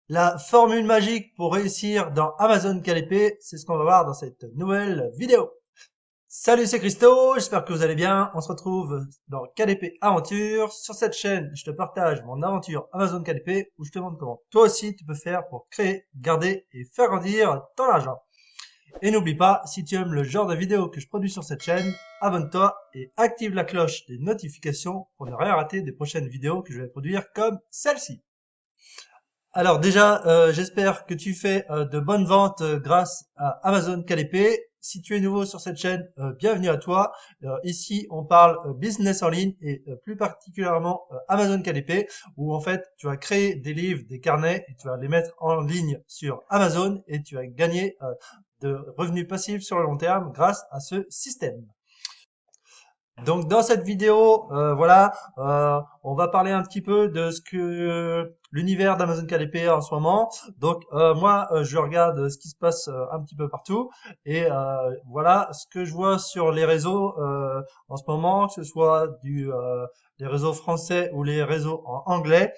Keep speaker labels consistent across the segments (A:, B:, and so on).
A: La formule magique pour réussir dans Amazon KDP, c'est ce qu'on va voir dans cette nouvelle vidéo. Salut, c'est Christo, j'espère que vous allez bien. On se retrouve dans KDP Aventure. Sur cette chaîne, je te partage mon aventure Amazon KDP où je te montre comment toi aussi tu peux faire pour créer, garder et faire grandir ton argent. Et n'oublie pas, si tu aimes le genre de vidéo que je produis sur cette chaîne, abonne-toi et active la cloche des notifications pour ne rien rater des prochaines vidéos que je vais produire comme celle-ci. Alors déjà, j'espère que tu fais de bonnes ventes grâce à Amazon KDP. Si tu es nouveau sur cette chaîne, bienvenue à toi. Ici, on parle business en ligne et plus particulièrement Amazon KDP, où en fait, tu vas créer des livres, des carnets et tu vas les mettre en ligne sur Amazon et tu vas gagner de revenus passifs sur le long terme grâce à ce système. Donc dans cette vidéo, on va parler un petit peu de ce que l'univers d'Amazon KDP en ce moment. Donc moi, je regarde ce qui se passe un petit peu partout et voilà ce que je vois sur les réseaux en ce moment, que ce soit les réseaux français ou les réseaux en anglais.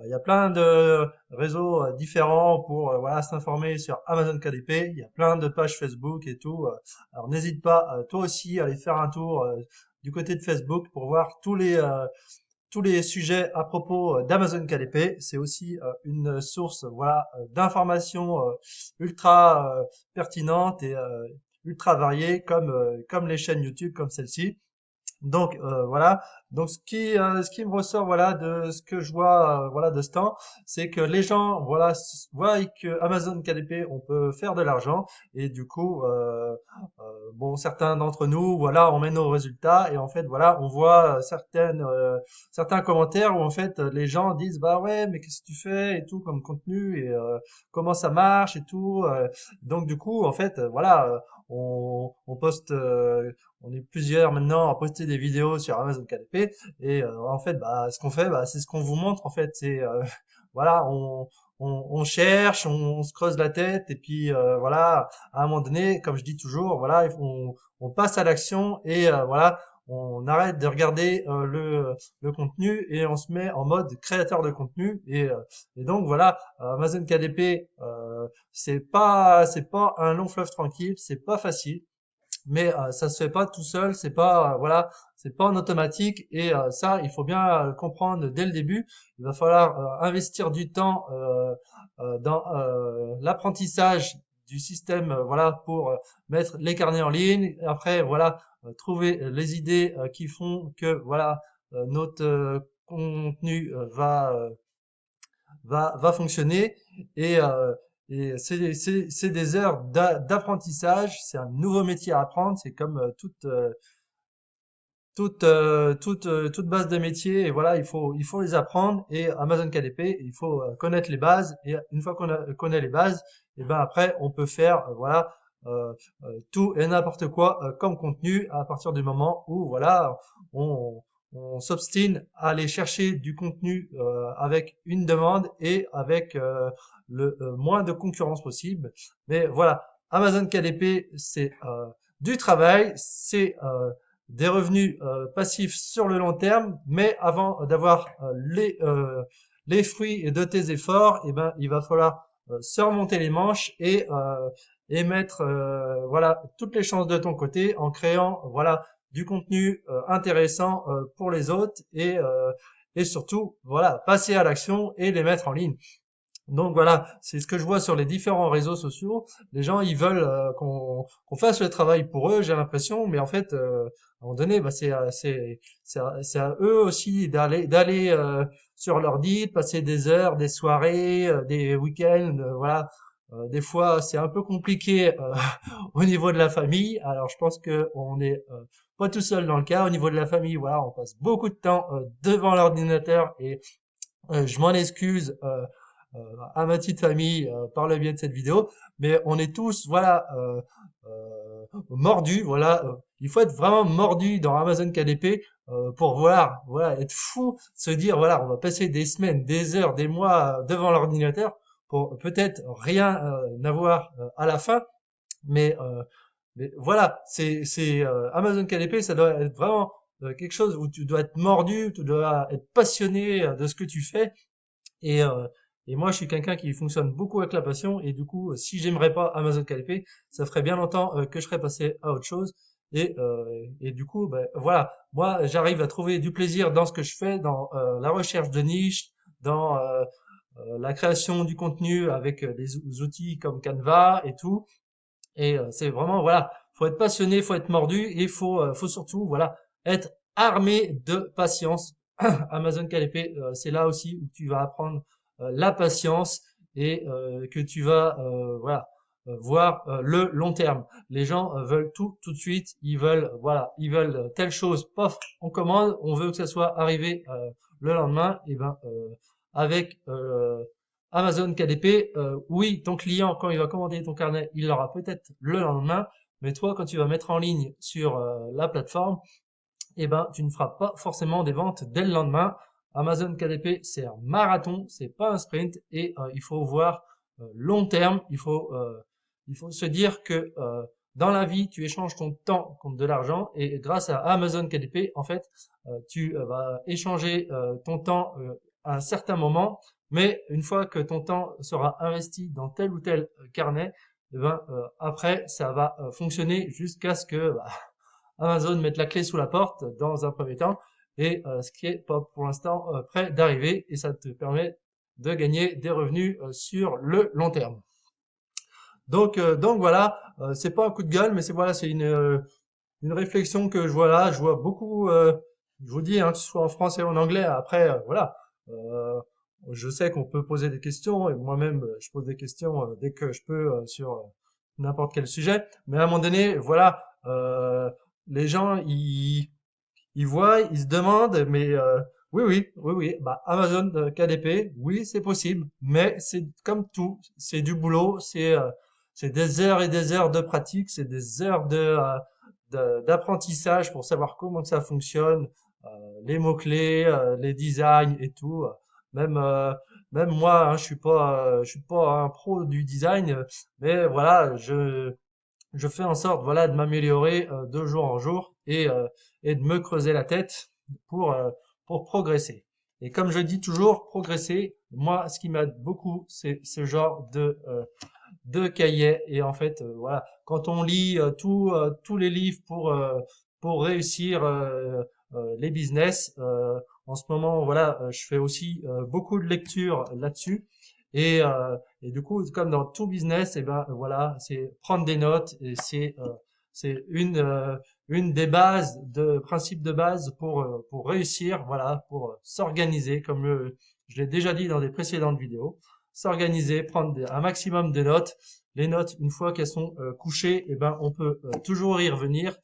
A: Il y a plein de réseaux différents pour voilà s'informer sur Amazon KDP. Il y a plein de pages Facebook et tout. Alors n'hésite pas toi aussi à aller faire un tour du côté de Facebook pour voir tous les sujets à propos d'Amazon KDP. C'est aussi une source voilà d'informations ultra pertinentes et ultra variées comme les chaînes YouTube comme celle-ci. Donc voilà. Donc ce qui me ressort voilà de ce que je vois voilà de ce temps, c'est que les gens voilà voient que Amazon KDP on peut faire de l'argent et du coup bon certains d'entre nous voilà on met nos résultats et en fait voilà on voit certains commentaires où en fait les gens disent bah ouais mais qu'est-ce que tu fais et tout comme contenu et comment ça marche et tout donc du coup en fait voilà on poste on est plusieurs maintenant à poster des vidéos sur Amazon KDP et en fait bah ce qu'on fait bah c'est ce qu'on vous montre en fait c'est voilà on cherche on se creuse la tête et puis voilà à un moment donné comme je dis toujours voilà on passe à l'action et voilà on arrête de regarder le contenu et on se met en mode créateur de contenu et donc voilà Amazon KDP c'est pas un long fleuve tranquille c'est pas facile mais ça se fait pas tout seul, c'est pas voilà, c'est pas en automatique et ça il faut bien le comprendre dès le début. Il va falloir investir du temps dans l'apprentissage du système voilà pour mettre les carnets en ligne. Après voilà, trouver les idées qui font que voilà notre contenu va fonctionner et c'est des heures d'apprentissage, c'est un nouveau métier à apprendre, c'est comme toute base de métier et voilà il faut les apprendre et Amazon KDP il faut connaître les bases et une fois connaît les bases et ben après on peut faire voilà euh, tout et n'importe quoi comme contenu à partir du moment où voilà on on s'obstine à aller chercher du contenu avec une demande et avec le moins de concurrence possible mais voilà Amazon KDP c'est du travail c'est des revenus passifs sur le long terme, mais avant d'avoir les fruits de tes efforts, eh ben, il va falloir se remonter les manches et mettre voilà toutes les chances de ton côté en créant voilà du contenu intéressant pour les autres et surtout voilà passer à l'action et les mettre en ligne. Donc voilà, c'est ce que je vois sur les différents réseaux sociaux. Les gens, ils veulent qu'on fasse le travail pour eux, j'ai l'impression, mais en fait, à un moment donné, bah, c'est à eux aussi d'aller sur l'ordi, de passer des heures, des soirées, des week-ends, voilà. Des fois, c'est un peu compliqué au niveau de la famille. Alors, je pense que on est pas tout seul dans le cas. Au niveau de la famille, voilà, on passe beaucoup de temps devant l'ordinateur et je m'en excuse à ma petite famille par le biais de cette vidéo, mais on est tous voilà mordus. Voilà, il faut être vraiment mordu dans Amazon KDP pour voir voilà être fou, se dire voilà on va passer des semaines, des heures, des mois devant l'ordinateur pour peut-être rien avoir à la fin, mais voilà, c'est Amazon KDP, ça doit être vraiment quelque chose où tu dois être mordu, tu dois être passionné de ce que tu fais et Et moi, je suis quelqu'un qui fonctionne beaucoup avec la passion. Et du coup, si j'aimerais pas Amazon KDP, ça ferait bien longtemps que je serais passé à autre chose. Et du coup, ben, voilà, moi, j'arrive à trouver du plaisir dans ce que je fais, dans la recherche de niche, dans la création du contenu avec des outils comme Canva et tout. Et c'est vraiment, voilà, faut être passionné, faut être mordu et faut surtout, voilà, être armé de patience. Amazon KDP, c'est là aussi où tu vas apprendre la patience et que tu vas, voilà, voir le long terme. Les gens veulent tout tout de suite. Ils veulent, voilà, ils veulent telle chose. Pof, on commande, on veut que ça soit arrivé le lendemain. Et ben, avec Amazon KDP, oui, ton client, quand il va commander ton carnet, il l'aura peut-être le lendemain, mais toi, quand tu vas mettre en ligne sur la plateforme, eh ben, tu ne feras pas forcément des ventes dès le lendemain. Amazon KDP, c'est un marathon, c'est pas un sprint, et il faut voir long terme. Il faut se dire que dans la vie, tu échanges ton temps contre de l'argent, et grâce à Amazon KDP, en fait, tu vas échanger ton temps à un certain moment, mais une fois que ton temps sera investi dans tel ou tel carnet, eh ben, après, ça va fonctionner jusqu'à ce que Amazon mette la clé sous la porte dans un premier temps, et ce qui est pas pour l'instant prêt d'arriver, et ça te permet de gagner des revenus sur le long terme. Donc voilà, c'est pas un coup de gueule, mais c'est voilà, c'est une réflexion que je vois là. Je vois beaucoup, je vous dis, hein, que ce soit en français ou en anglais. Après, voilà, euh, je sais qu'on peut poser des questions, et moi-même, je pose des questions dès que je peux sur n'importe quel sujet. Mais à un moment donné, voilà, les gens, ils voient, ils se demandent, mais oui, oui, oui, oui, bah Amazon KDP, oui, c'est possible, mais c'est comme tout, c'est du boulot, c'est des heures et des heures de pratique, c'est des heures d'apprentissage pour savoir comment que ça fonctionne, les mots-clés, les designs et tout. Même même moi, hein, je suis pas un pro du design, mais voilà, je fais en sorte, voilà, de m'améliorer de jour en jour, et de me creuser la tête pour, euh, pour progresser. Et comme je dis toujours, progresser, moi, ce qui m'aide beaucoup, c'est ce genre de cahier. Et en fait, voilà, quand on lit tous les livres pour réussir les business, en ce moment, voilà, je fais aussi beaucoup de lectures là-dessus. Et du coup, comme dans tout business, et ben voilà, c'est prendre des notes, et c'est une des bases, de principes de base pour réussir, voilà, pour s'organiser, comme je l'ai déjà dit dans des précédentes vidéos, s'organiser, prendre un maximum de notes. Les notes, une fois qu'elles sont couchées, eh ben, on peut toujours y revenir.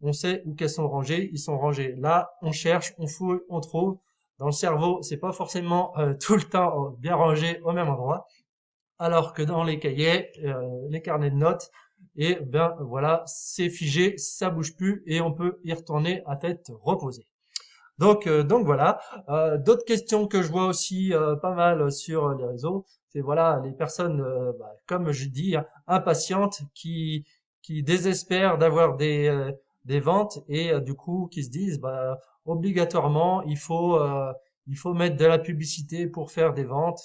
A: On sait où qu'elles sont rangées. Ils sont rangés là. On cherche, on fouille, on trouve. Dans le cerveau, c'est pas forcément tout le temps bien rangé au même endroit. Alors que dans les cahiers, les carnets de notes, et ben voilà, c'est figé, ça bouge plus, et on peut y retourner à tête reposée. Donc voilà. D'autres questions que je vois aussi pas mal sur les réseaux, c'est voilà les personnes, bah, comme je dis, hein, impatientes qui désespèrent d'avoir des ventes, et du coup qui se disent bah obligatoirement il faut mettre de la publicité pour faire des ventes.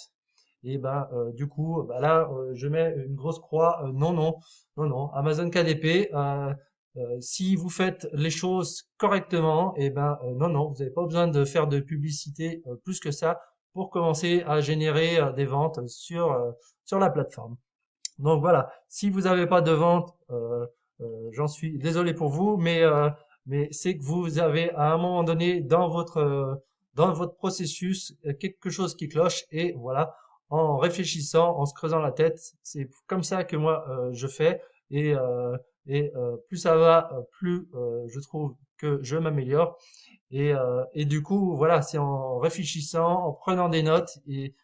A: Et ben du coup bah là je mets une grosse croix. Non, non, non, non. Amazon KDP. Si vous faites les choses correctement, et ben non, non, vous n'avez pas besoin de faire de publicité plus que ça pour commencer à générer des ventes sur la plateforme. Donc voilà, si vous n'avez pas de vente, j'en suis désolé pour vous, mais c'est que vous avez à un moment donné dans votre processus quelque chose qui cloche, et voilà, en réfléchissant, en se creusant la tête, c'est comme ça que moi je fais, et plus ça va, plus je trouve que je m'améliore, et du coup voilà, c'est en réfléchissant, en prenant des notes, et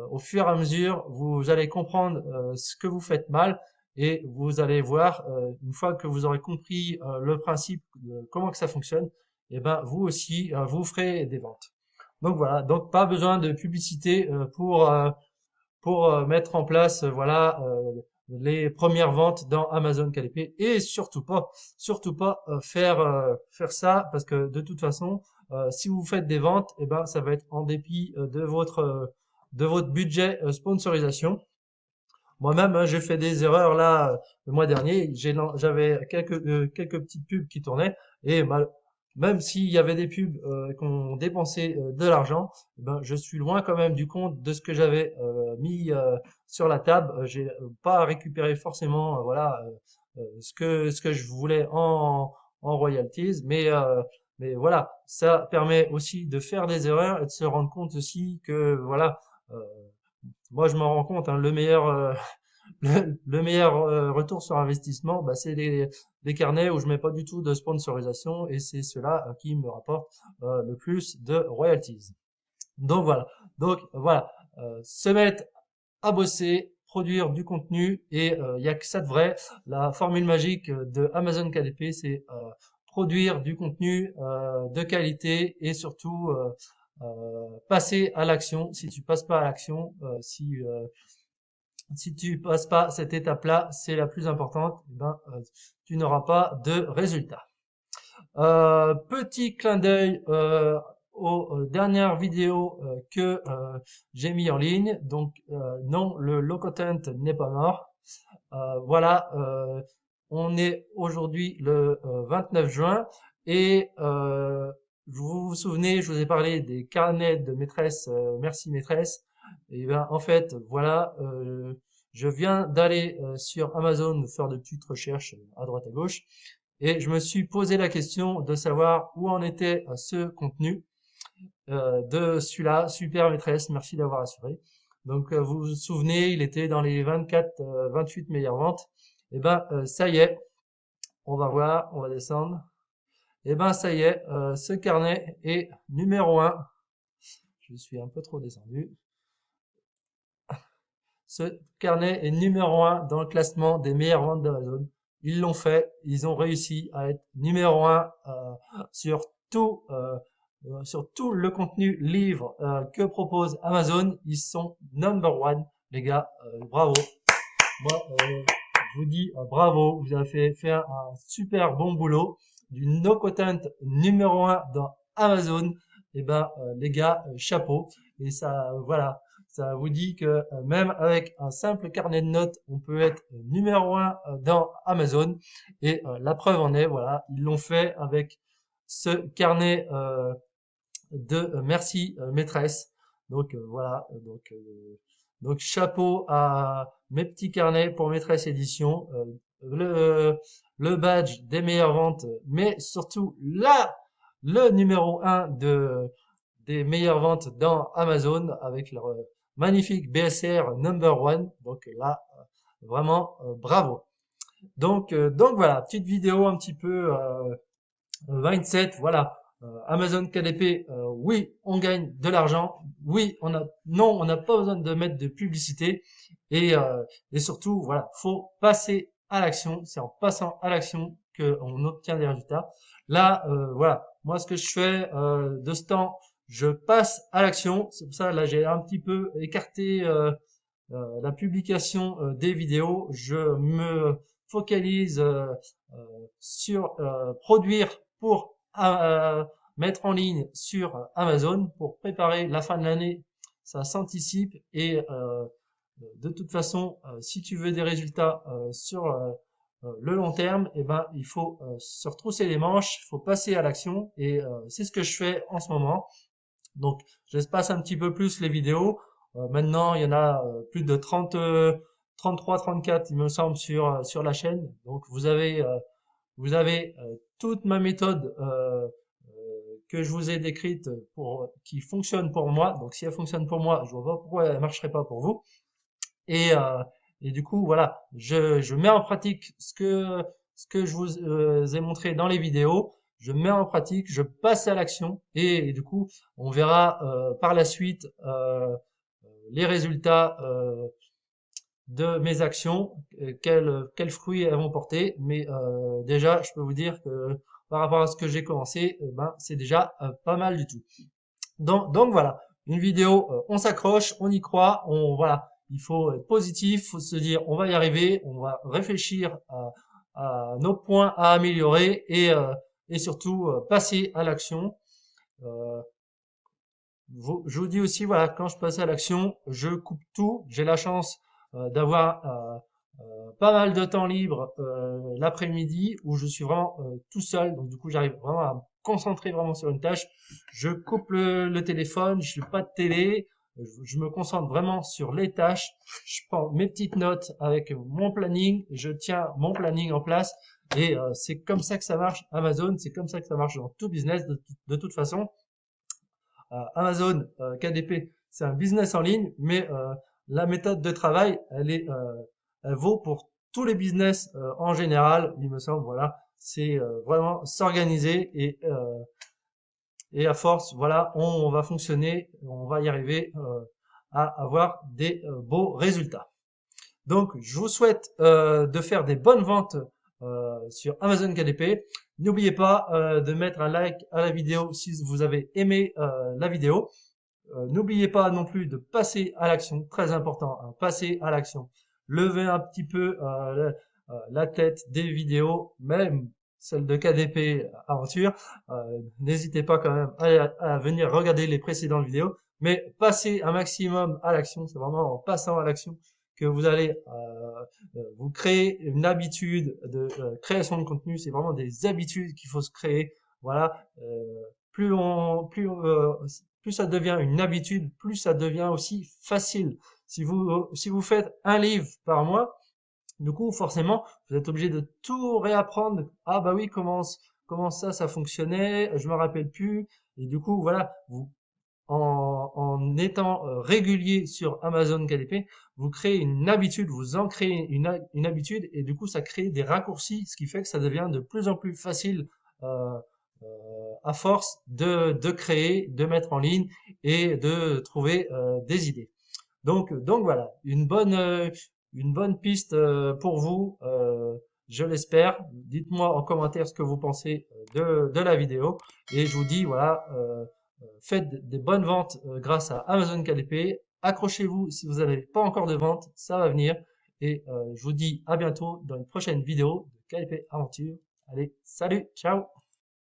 A: au fur et à mesure, vous allez comprendre ce que vous faites mal, et vous allez voir, une fois que vous aurez compris le principe de comment que ça fonctionne, et ben vous aussi, vous ferez des ventes. Donc voilà, donc pas besoin de publicité pour mettre en place, voilà, les premières ventes dans Amazon KDP, et surtout pas faire ça, parce que de toute façon, si vous faites des ventes, eh ben ça va être en dépit de votre budget sponsorisation. Moi-même, hein, j'ai fait des erreurs là le mois dernier. J'avais quelques petites pubs qui tournaient et même s'il y avait des pubs qui ont dépensé de l'argent, eh ben, je suis loin quand même du compte de ce que j'avais mis sur la table. J'ai pas récupéré forcément voilà ce que je voulais en royalties, mais voilà, ça permet aussi de faire des erreurs et de se rendre compte aussi que voilà. euh, Moi, je m'en rends compte, hein, le meilleur, le meilleur retour sur investissement, bah, c'est les carnets où je mets pas du tout de sponsorisation et c'est cela qui me rapporte le plus de royalties. Donc voilà. Donc voilà, se mettre à bosser, produire du contenu et il y a que ça de vrai. La formule magique de Amazon KDP, c'est produire du contenu de qualité et surtout passer à l'action. Si tu passes pas à l'action, si tu passes pas cette étape-là, c'est la plus importante, eh ben, tu n'auras pas de résultat. Petit clin d'œil aux dernières vidéos que j'ai mis en ligne. Donc non, le low content n'est pas mort. Voilà, on est aujourd'hui le 29 juin et vous vous souvenez, je vous ai parlé des carnets de maîtresse, merci maîtresse. Et bien en fait, voilà, je viens d'aller sur Amazon faire de petites recherches à droite à gauche et je me suis posé la question de savoir où en était ce contenu de celui-là, super maîtresse, merci d'avoir assuré. Donc vous vous souvenez, il était dans les 24, 28 meilleures ventes. Et ben ça y est, on va voir, on va descendre. Et ben ça y est, ce carnet est numéro 1. Je suis un peu trop descendu. Ce carnet est numéro 1 dans le classement des meilleures ventes d'Amazon. Ils l'ont fait, ils ont réussi à être numéro 1 sur tout sur tout le contenu livre que propose Amazon. Ils sont number one, les gars. Bravo. Moi, je vous dis bravo. Vous avez fait un super bon boulot. Du no content numéro 1 dans Amazon. Et ben, les gars, chapeau. Et ça, voilà. Ça vous dit que même avec un simple carnet de notes, on peut être numéro 1 dans Amazon. Et la preuve en est, voilà, ils l'ont fait avec ce carnet de merci maîtresse. Donc voilà, donc chapeau à mes petits carnets pour maîtresse édition, le badge des meilleures ventes, mais surtout là le numéro 1 des meilleures ventes dans Amazon avec leur magnifique BSR number one. Donc là vraiment bravo. Donc voilà, petite vidéo un petit peu 27, voilà. Amazon KDP, oui, on gagne de l'argent. Oui, non, on n'a pas besoin de mettre de publicité. Et surtout, voilà, faut passer à l'action. C'est en passant à l'action qu'on obtient des résultats. Là, voilà, moi, ce que je fais de ce temps, je passe à l'action. C'est pour ça, là, j'ai un petit peu écarté la publication des vidéos. Je me focalise sur produire pour mettre en ligne sur Amazon pour préparer la fin de l'année. Ça s'anticipe et de toute façon, si tu veux des résultats sur le long terme, eh ben, il faut se retrousser les manches, il faut passer à l'action et c'est ce que je fais en ce moment. Donc, j'espace un petit peu plus les vidéos. Maintenant, il y en a plus de 30, 33, 34, il me semble, sur la chaîne. Donc, vous avez toute ma méthode que je vous ai décrite qui fonctionne pour moi. Donc, si elle fonctionne pour moi, je vois pas pourquoi elle marcherait pas pour vous. Et, euh, et du coup, voilà, je mets en pratique ce que je vous ai montré dans les vidéos. Je mets en pratique, je passe à l'action et du coup, on verra par la suite les résultats de mes actions, quels fruits elles vont porter. Mais déjà, je peux vous dire que par rapport à ce que j'ai commencé, ben, c'est déjà pas mal du tout. Donc voilà, une vidéo, on s'accroche, on y croit, voilà, il faut être positif, faut se dire on va y arriver, on va réfléchir à nos points à améliorer et surtout passer à l'action. Euh, je vous dis aussi, voilà, quand je passe à l'action, je coupe tout. J'ai la chance d'avoir pas mal de temps libre l'après-midi où je suis vraiment tout seul. Donc du coup, j'arrive vraiment à me concentrer vraiment sur une tâche. Je coupe le téléphone, je n'ai pas de télé. Je me concentre vraiment sur les tâches. Je prends mes petites notes avec mon planning. Je tiens mon planning en place. Et c'est comme ça que ça marche Amazon. C'est comme ça que ça marche dans tout business de toute façon. Amazon KDP, c'est un business en ligne, mais la méthode de travail, elle vaut pour tous les business en général, il me semble. Voilà, c'est vraiment s'organiser et à force, voilà, on va fonctionner, on va y arriver à avoir des beaux résultats. Donc, je vous souhaite de faire des bonnes ventes sur Amazon KDP. N'oubliez pas de mettre un like à la vidéo si vous avez aimé la vidéo. N'oubliez pas non plus de passer à l'action, très important, hein, passer à l'action. Levez un petit peu la tête des vidéos, même celle de KDP Aventure. N'hésitez pas quand même à venir regarder les précédentes vidéos, mais passez un maximum à l'action. C'est vraiment en passant à l'action que vous allez vous créer une habitude de création de contenu. C'est vraiment des habitudes qu'il faut se créer. Voilà, plus ça devient une habitude, plus ça devient aussi facile. Si vous faites un livre par mois, du coup, forcément, vous êtes obligé de tout réapprendre. Ah bah oui, comment ça fonctionnait, je me rappelle plus. Et du coup, voilà, en étant régulier sur Amazon KDP, vous créez une habitude, vous en créez une habitude, et du coup, ça crée des raccourcis, ce qui fait que ça devient de plus en plus facile euh, à force de créer, de mettre en ligne et de trouver des idées. Donc voilà, une bonne piste pour vous, je l'espère. Dites-moi en commentaire ce que vous pensez de la vidéo. Et je vous dis, voilà, faites des bonnes ventes grâce à Amazon KDP. Accrochez-vous si vous n'avez pas encore de vente, ça va venir. Et je vous dis à bientôt dans une prochaine vidéo de KDP Aventure. Allez, salut, ciao!